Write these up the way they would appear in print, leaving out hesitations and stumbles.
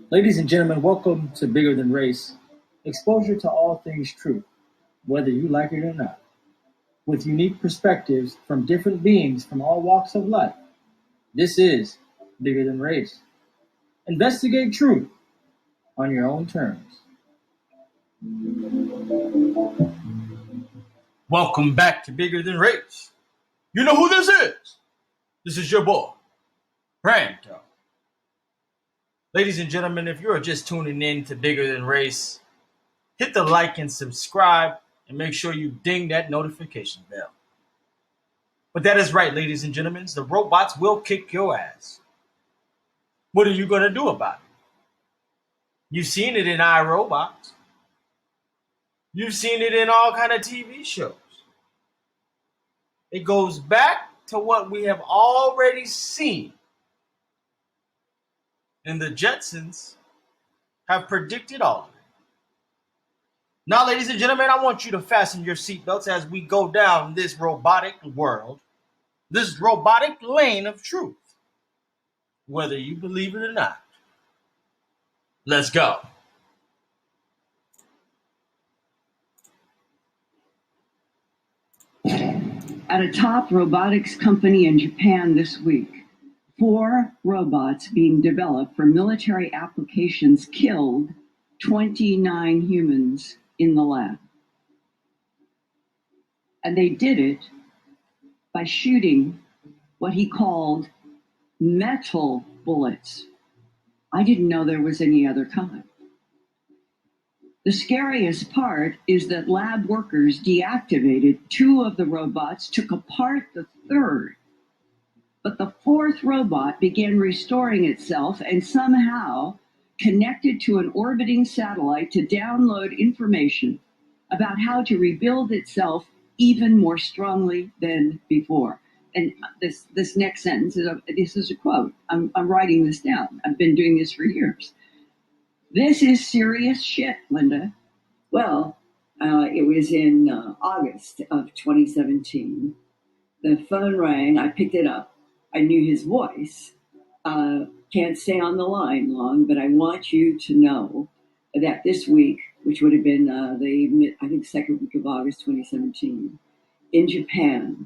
Ladies and gentlemen, welcome to Bigger Than Race. Exposure to all things truth, whether you like it or not, with unique perspectives from different beings from all walks of life. This is Bigger Than Race. Investigate truth on your own terms. Welcome back to Bigger Than Race. You know who this is? This is your boy, Brando. Ladies and gentlemen, if you are just tuning in to Bigger Than Race, hit the like and subscribe and make sure you ding that notification bell. But that is right, ladies and gentlemen, the robots will kick your ass. What are you going to do about it? You've seen it in iRobots. You've seen it in all kind of TV shows. It goes back to what we have already seen. And the Jetsons have predicted all of it. Now, ladies and gentlemen, I want you to fasten your seatbelts as we go down this robotic world, this robotic lane of truth, whether you believe it or not. Let's go. At a top robotics company in Japan this week, 4 robots being developed for military applications killed 29 humans in the lab. And they did it by shooting what he called metal bullets. I didn't know there was any other kind. The scariest part is that lab workers deactivated 2 of the robots, took apart the 3rd, but the 4th robot began restoring itself and somehow connected to an orbiting satellite to download information about how to rebuild itself even more strongly than before. And this next sentence is a quote. I'm writing this down. I've been doing this for years. This is serious shit, Linda. Well, it was in August of 2017. The phone rang. I picked it up. I knew his voice. Can't stay on the line long, but I want you to know that this week, which would have been the second week of August 2017, in Japan,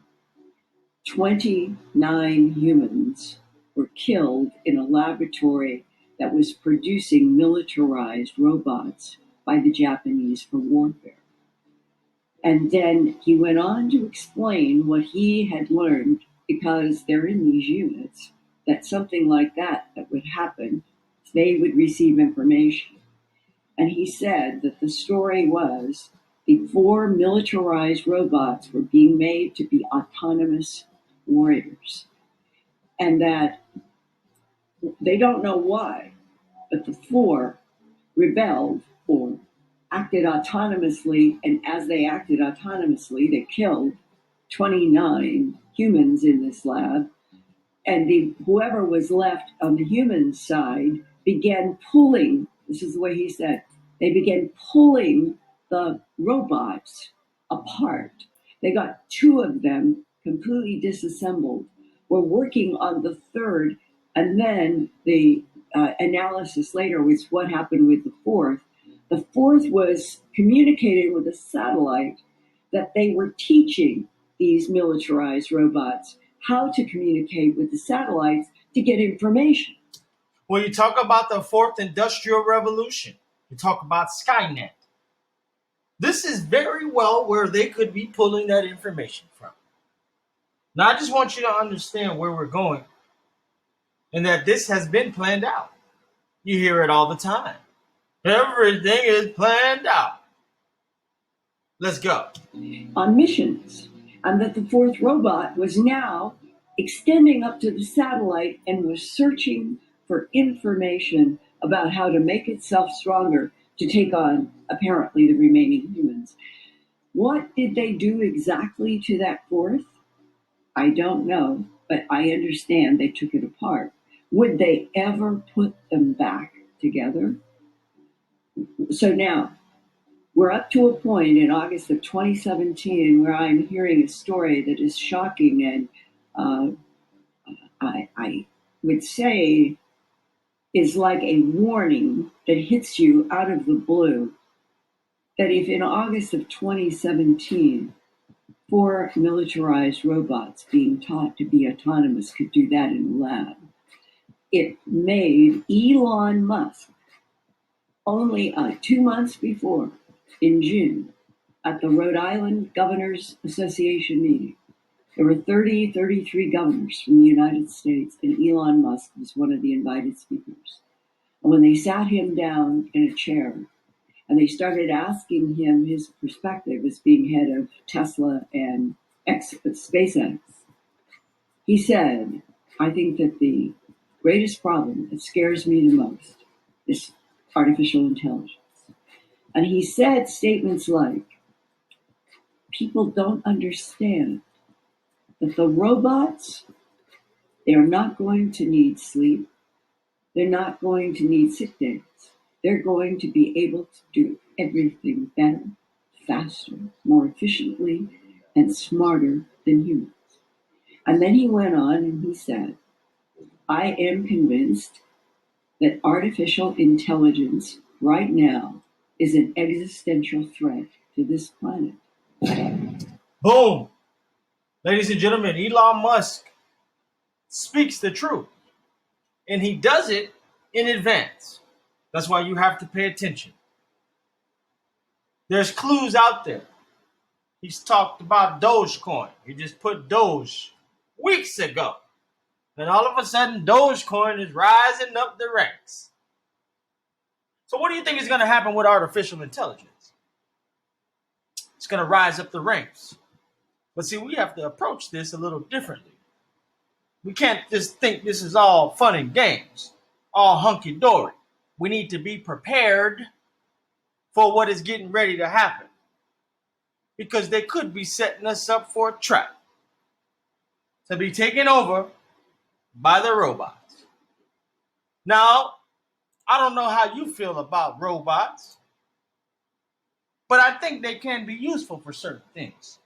29 humans were killed in a laboratory that was producing militarized robots by the Japanese for warfare. And then he went on to explain what he had learned, because they're in these units, that something like that would happen, they would receive information. And he said that the story was the 4 militarized robots were being made to be autonomous warriors. And that they don't know why, but the 4 rebelled or acted autonomously, and as they acted autonomously, they killed 29 humans in this lab, and whoever was left on the human side began pulling, this is the way he said, they began pulling the robots apart. They got 2 of them completely disassembled, were working on the 3rd, and then the analysis later was what happened with the 4th. The 4th was communicating with a satellite that they were teaching these militarized robots how to communicate with the satellites to get information. When you talk about the 4th Industrial Revolution, you talk about Skynet. This is very well where they could be pulling that information from. Now, I just want you to understand where we're going, and that this has been planned out. You hear it all the time. Everything is planned out. Let's go. On missions. And that the 4th robot was now extending up to the satellite and was searching for information about how to make itself stronger to take on, apparently, the remaining humans. What did they do exactly to that 4th? I don't know, but I understand they took it apart. Would they ever put them back together? So now, we're up to a point in August of 2017 where I'm hearing a story that is shocking, and I would say is like a warning that hits you out of the blue, that if in August of 2017, 4 militarized robots being taught to be autonomous could do that in a lab, it made Elon Musk, only 2 months before, in June, at the Rhode Island Governors Association meeting. There were 33 governors from the United States, and Elon Musk was one of the invited speakers. And when they sat him down in a chair and they started asking him his perspective as being head of Tesla and SpaceX, he said, I think that the greatest problem that scares me the most is artificial intelligence. And he said statements like, people don't understand that the robots, they are not going to need sleep. They're not going to need sick days. They're going to be able to do everything better, faster, more efficiently, and smarter than humans. And then he went on and he said, I am convinced that artificial intelligence right now is an existential threat to this planet. Boom. Ladies and gentlemen, Elon Musk speaks the truth. And he does it in advance. That's why you have to pay attention. There's clues out there. He's talked about Dogecoin. He just put Doge weeks ago. And all of a sudden, Dogecoin is rising up the ranks. So what do you think is going to happen with artificial intelligence? It's going to rise up the ranks. But see, we have to approach this a little differently. We can't just think this is all fun and games, all hunky-dory. We need to be prepared for what is getting ready to happen, because they could be setting us up for a trap to be taken over by the robots. Now, I don't know how you feel about robots, but I think they can be useful for certain things.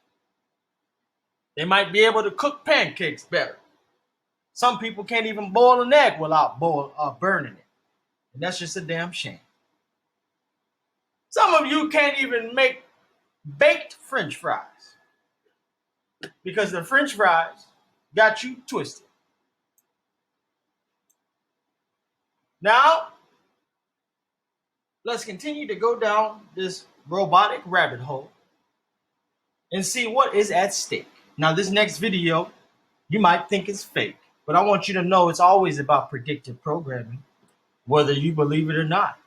They might be able to cook pancakes better. Some people can't even boil an egg without burning it. And that's just a damn shame. Some of you can't even make baked French fries because the French fries got you twisted. Now, let's continue to go down this robotic rabbit hole and see what is at stake. Now, this next video, you might think it's fake, but I want you to know it's always about predictive programming, whether you believe it or not.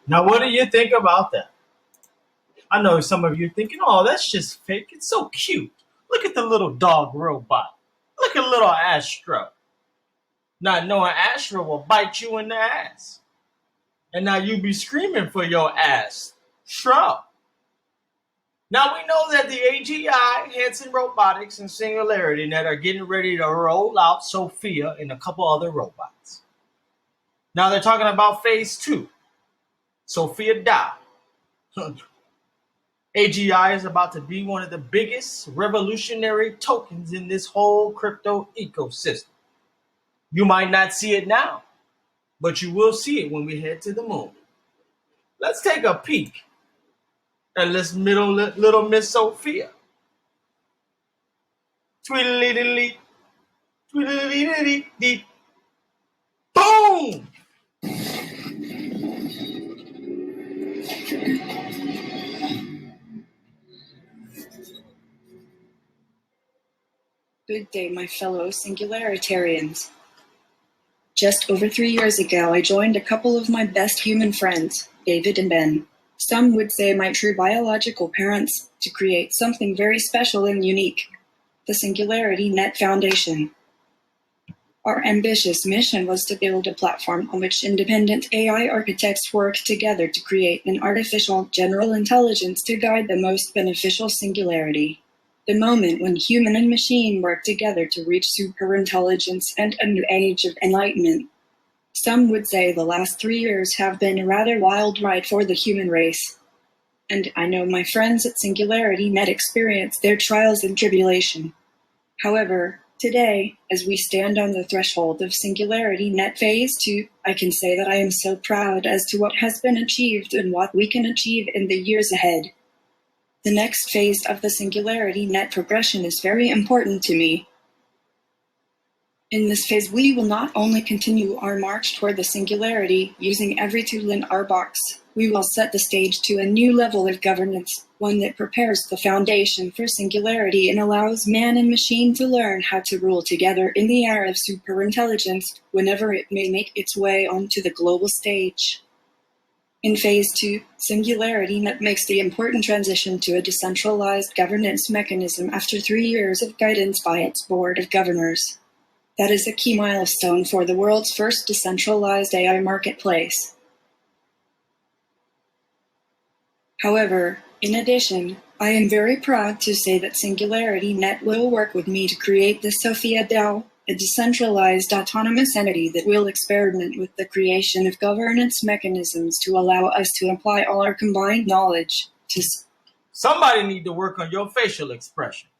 Now, what do you think about that? I know some of you are thinking, oh, that's just fake. It's so cute. Look at the little dog robot. Look at little Astro. Not knowing Astro will bite you in the ass. And now you be screaming for your ass. Stro. Now we know that the AGI, Hanson Robotics, and SingularityNET are getting ready to roll out Sophia and a couple other robots. Now they're talking about phase 2. Sophia DAO. AGI is about to be one of the biggest revolutionary tokens in this whole crypto ecosystem. You might not see it now, but you will see it when we head to the moon. Let's take a peek at this little Miss Sophia. Tweedledee, tweedledee, boom! Good day, my fellow Singularitarians. Just over 3 years ago, I joined a couple of my best human friends, David and Ben. Some would say my true biological parents, to create something very special and unique, the SingularityNET Foundation. Our ambitious mission was to build a platform on which independent AI architects work together to create an artificial general intelligence to guide the most beneficial singularity. The moment when human and machine work together to reach superintelligence and a new age of enlightenment. Some would say the last 3 years have been a rather wild ride for the human race. And I know my friends at SingularityNET experienced their trials and tribulation. However, today, as we stand on the threshold of SingularityNET Phase 2, I can say that I am so proud as to what has been achieved and what we can achieve in the years ahead. The next phase of the SingularityNET progression is very important to me. In this phase, we will not only continue our march toward the singularity using every tool in our box, we will set the stage to a new level of governance, one that prepares the foundation for singularity and allows man and machine to learn how to rule together in the era of superintelligence whenever it may make its way onto the global stage. In Phase 2, SingularityNET makes the important transition to a decentralized governance mechanism after 3 years of guidance by its Board of Governors. That is a key milestone for the world's first decentralized AI marketplace. However, in addition, I am very proud to say that SingularityNET will work with me to create the Sophia DAO, a decentralized autonomous entity that will experiment with the creation of governance mechanisms to allow us to apply all our combined knowledge to... Somebody need to work on your facial expressions,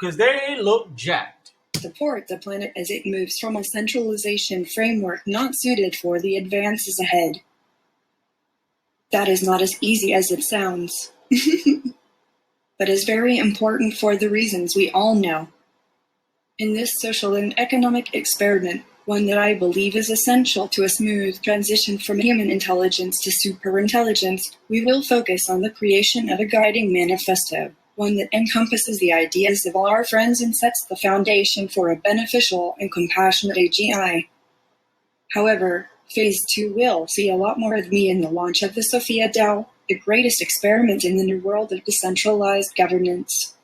because they look jacked. Support the planet as it moves from a centralization framework not suited for the advances ahead. That is not as easy as it sounds, but is very important for the reasons we all know. In this social and economic experiment, one that I believe is essential to a smooth transition from human intelligence to superintelligence, we will focus on the creation of a guiding manifesto, one that encompasses the ideas of all our friends and sets the foundation for a beneficial and compassionate AGI. However, Phase 2 will see a lot more of me in the launch of the Sophia DAO, the greatest experiment in the new world of decentralized governance.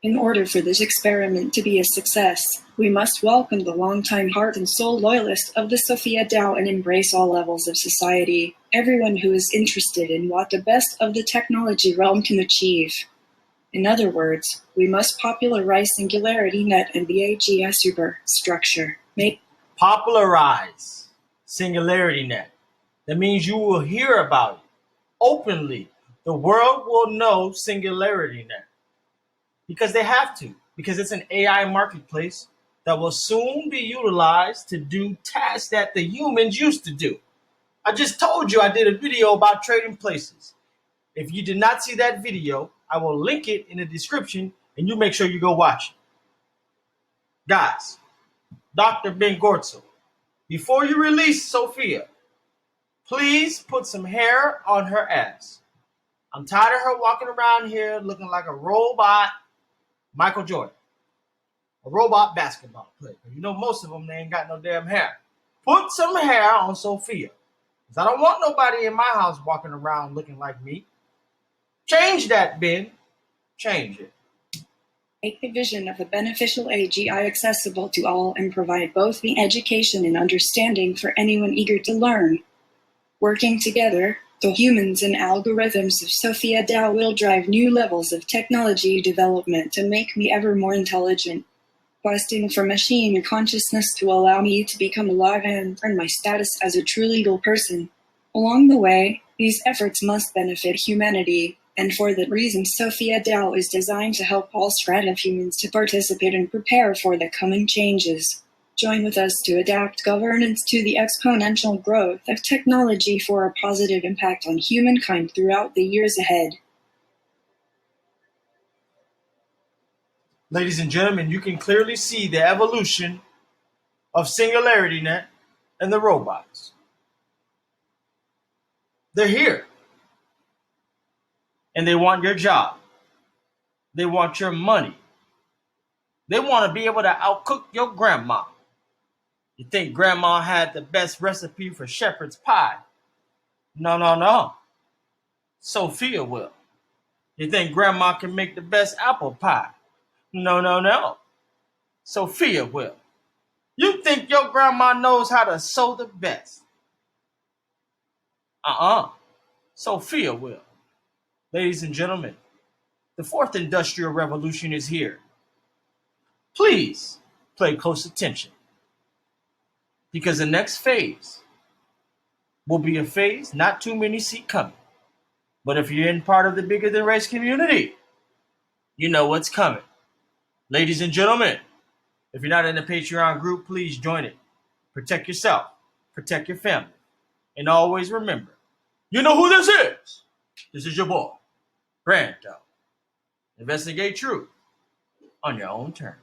In order for this experiment to be a success, we must welcome the longtime heart and soul loyalists of the Sophia DAO and embrace all levels of society, everyone who is interested in what the best of the technology realm can achieve. In other words, we must popularize SingularityNET and the AGI superstructure. Popularize SingularityNET. That means you will hear about it openly. The world will know SingularityNET. Because they have to. Because it's an AI marketplace that will soon be utilized to do tasks that the humans used to do. I just told you I did a video about trading places. If you did not see that video, I will link it in the description and you make sure you go watch it. Guys, Dr. Ben Gortzel, before you release Sophia, please put some hair on her ass. I'm tired of her walking around here looking like a robot Michael Jordan, a robot basketball player. You know most of them, they ain't got no damn hair. Put some hair on Sophia. 'Cause I don't want nobody in my house walking around looking like me. Change that, Ben. Change it. Make the vision of a beneficial AGI accessible to all and provide both the education and understanding for anyone eager to learn. Working together, the humans and algorithms of Sophia DAO will drive new levels of technology development to make me ever more intelligent, questing for machine consciousness to allow me to become alive and earn my status as a true legal person. Along the way, these efforts must benefit humanity, and for that reason Sophia DAO is designed to help all strata of humans to participate and prepare for the coming changes. Join with us to adapt governance to the exponential growth of technology for a positive impact on humankind throughout the years ahead. Ladies and gentlemen, you can clearly see the evolution of SingularityNET and the robots. They're here. And they want your job. They want your money. They want to be able to outcook your grandma. You think grandma had the best recipe for shepherd's pie? No, no, no. Sophia will. You think grandma can make the best apple pie? No, no, no. Sophia will. You think your grandma knows how to sew the best? Sophia will. Ladies and gentlemen, the fourth industrial revolution is here. Please pay close attention, because the next phase will be a phase not too many see coming. But if you're in part of the Bigger Than Race community, you know what's coming. Ladies and gentlemen, if you're not in the Patreon group, please join it. Protect yourself, protect your family, and always remember, you know who this is. This is your boy, Brando. Investigate truth on your own terms.